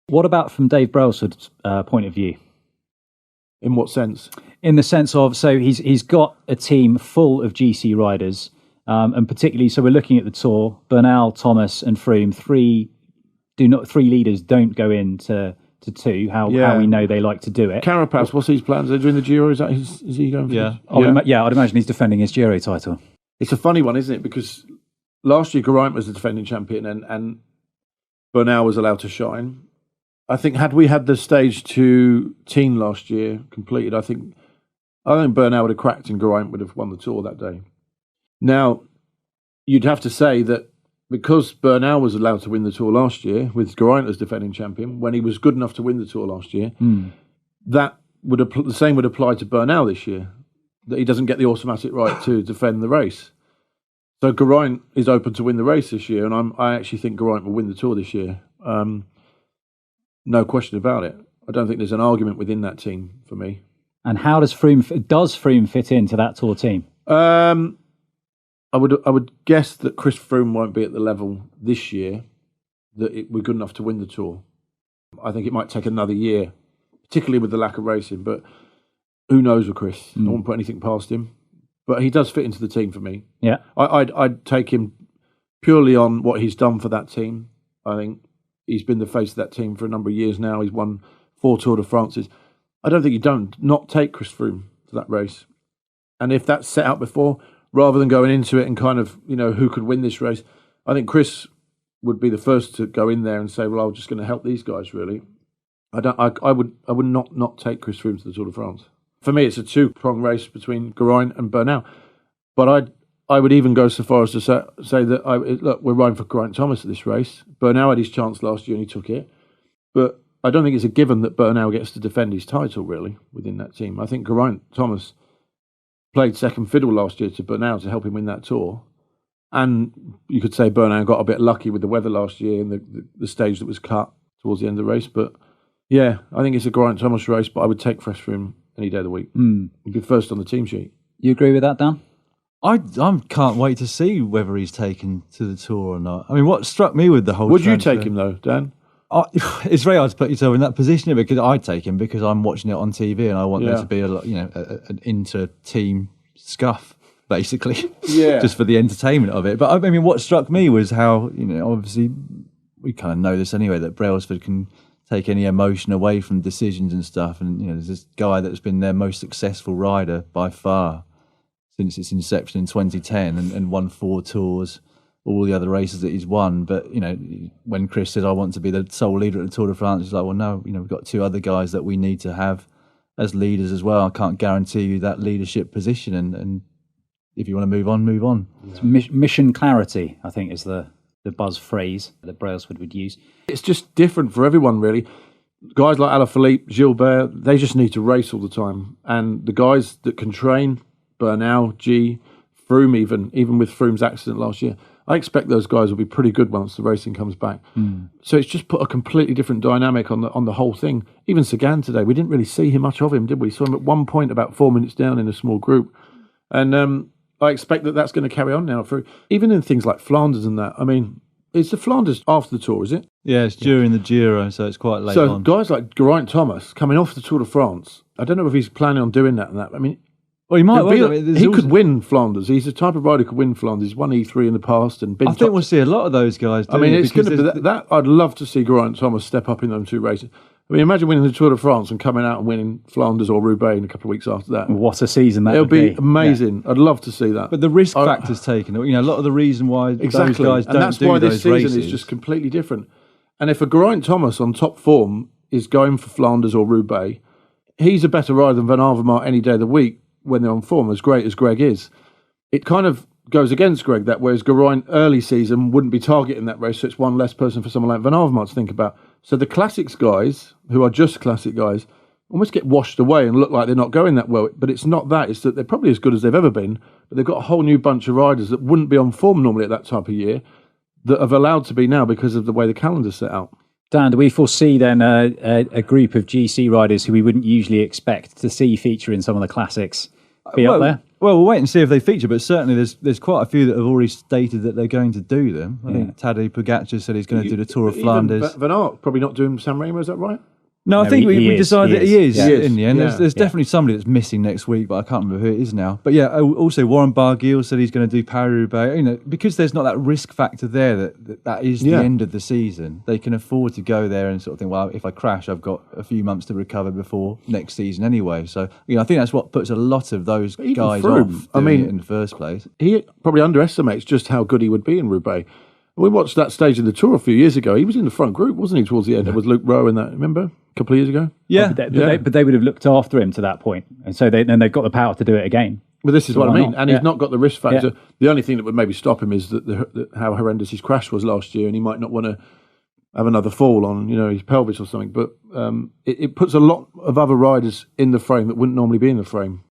What about from Dave Brailsford's point of view? In what sense? In the sense of, so he's got a team full of GC riders, and particularly, so we're looking at the Tour, Bernal, Thomas and Froome, three leaders don't go into two, how we know they like to do it. Carapaz, what's his plans? Are they doing the Giro? Is he going for I'd imagine he's defending his Giro title. It's a funny one, isn't it? Because last year Geraint was the defending champion and Bernal was allowed to shine. I think had we had the stage 2 team last year completed, I think Bernal would have cracked and Geraint would have won the Tour that day. Now, you'd have to say that because Bernal was allowed to win the Tour last year with Geraint as defending champion, when he was good enough to win the Tour last year, that would the same would apply to Bernal this year, that he doesn't get the automatic right to defend the race. So Geraint is open to win the race this year, and I actually think Geraint will win the Tour this year. No question about it. I don't think there's an argument within that team for me. And how does Froome fit into that Tour team? I would guess that Chris Froome won't be at the level this year that we're good enough to win the Tour. I think it might take another year, particularly with the lack of racing. But who knows with Chris? I won't put anything past him. But he does fit into the team for me. Yeah, I'd take him purely on what he's done for that team. I think he's been the face of that team for a number of years now. He's won 4 Tour de France's. I don't think you don't not take Chris Froome to that race. And if that's set out before, rather than going into it and kind of, who could win this race, I think Chris would be the first to go in there and say, well, I'm just going to help these guys, really. I would not take Chris Froome to the Tour de France. For me, it's a 2-prong race between Geraint and Bernal. But I would even go so far as to say that, look, we're riding for Geraint Thomas at this race. Bernal had his chance last year and he took it. But I don't think it's a given that Bernal gets to defend his title, really, within that team. I think Geraint Thomas played second fiddle last year to Bernal to help him win that Tour. And you could say Bernal got a bit lucky with the weather last year and the stage that was cut towards the end of the race. But yeah, I think it's a Geraint Thomas race, but I would take Fresh Froome any day of the week. He'd be first on the team sheet. You agree with that, Dan? I can't wait to see whether he's taken to the Tour or not. I mean, what struck me with the whole Would you take him, though, Dan? It's very hard to put yourself in that position because I'd take him because I'm watching it on TV and I want there to be an inter-team scuff, basically, just for the entertainment of it. But I mean, what struck me was how, obviously, we kind of know this anyway, that Brailsford can take any emotion away from decisions and stuff. And, there's this guy that's been their most successful rider by far since its inception in 2010 and won 4 tours, all the other races that he's won. But, when Chris said, I want to be the sole leader at the Tour de France, he's like, well, no, we've got 2 other guys that we need to have as leaders as well. I can't guarantee you that leadership position. And if you want to move on, move on. Yeah. Mission clarity, I think, is the buzz phrase that Brailsford would use. It's just different for everyone, really. Guys like Alaphilippe, Gilbert, they just need to race all the time. And the guys that can train, Bernal, Froome even with Froome's accident last year, I expect those guys will be pretty good once the racing comes back. So it's just put a completely different dynamic on the whole thing. Even Sagan today, we didn't really see much of him, did we? Saw him at one point about 4 minutes down in a small group. And I expect that's going to carry on now. Even in things like Flanders and that. I mean, it's the Flanders after the Tour, is it? Yeah, it's during the Giro, so it's quite late on. So guys like Geraint Thomas coming off the Tour de France, I don't know if he's planning on doing that and that. I mean, well, he might. He could win Flanders. He's the type of rider who could win Flanders. He's won E3 in the past and been. I think we'll see a lot of those guys. I mean, it's going to be that. I'd love to see Geraint Thomas step up in those 2 races. I mean, imagine winning the Tour de France and coming out and winning Flanders or Roubaix in a couple of weeks after that. What a season that would be. It'll be amazing. Yeah. I'd love to see that. But the risk factor's taken. A lot of the reason why those guys don't do those races. And that's why this season is just completely different. And if a Geraint Thomas on top form is going for Flanders or Roubaix, he's a better rider than Van Avermaet any day of the week when they're on form, as great as Greg is. It kind of goes against Greg that, whereas Geraint early season wouldn't be targeting that race, so it's one less person for someone like Van Avermaet to think about. So the classics guys, who are just classic guys, almost get washed away and look like they're not going that well. But it's not that. It's that they're probably as good as they've ever been, but they've got a whole new bunch of riders that wouldn't be on form normally at that type of year that have allowed to be now because of the way the calendar's set out. Dan, do we foresee then a group of GC riders who we wouldn't usually expect to see feature in some of the classics be up there? Well, we'll wait and see if they feature, but certainly there's quite a few that have already stated that they're going to do them. I think Tadej Pogacar said he's going to do the Tour of Flanders. Van Aert probably not doing San Remo, is that right? No, I think we decided that he is in the end. Yeah. There's definitely somebody that's missing next week, but I can't remember who it is now. But yeah, also Warren Barguil said he's going to do Paris-Roubaix. Because there's not that risk factor there that is the end of the season. They can afford to go there and sort of think, well, if I crash, I've got a few months to recover before next season anyway. So I think that's what puts a lot of those guys off doing it in the first place. He probably underestimates just how good he would be in Roubaix. We watched that stage in the Tour a few years ago. He was in the front group, wasn't he, towards the end? It was Luke Rowe and that, remember? A couple of years ago? Yeah. But they would have looked after him to that point. And so then they've got the power to do it again. Well, this is what I mean. Not? And he's not got the risk factor. Yeah. The only thing that would maybe stop him is that how horrendous his crash was last year, and he might not want to have another fall on his pelvis or something. But it puts a lot of other riders in the frame that wouldn't normally be in the frame.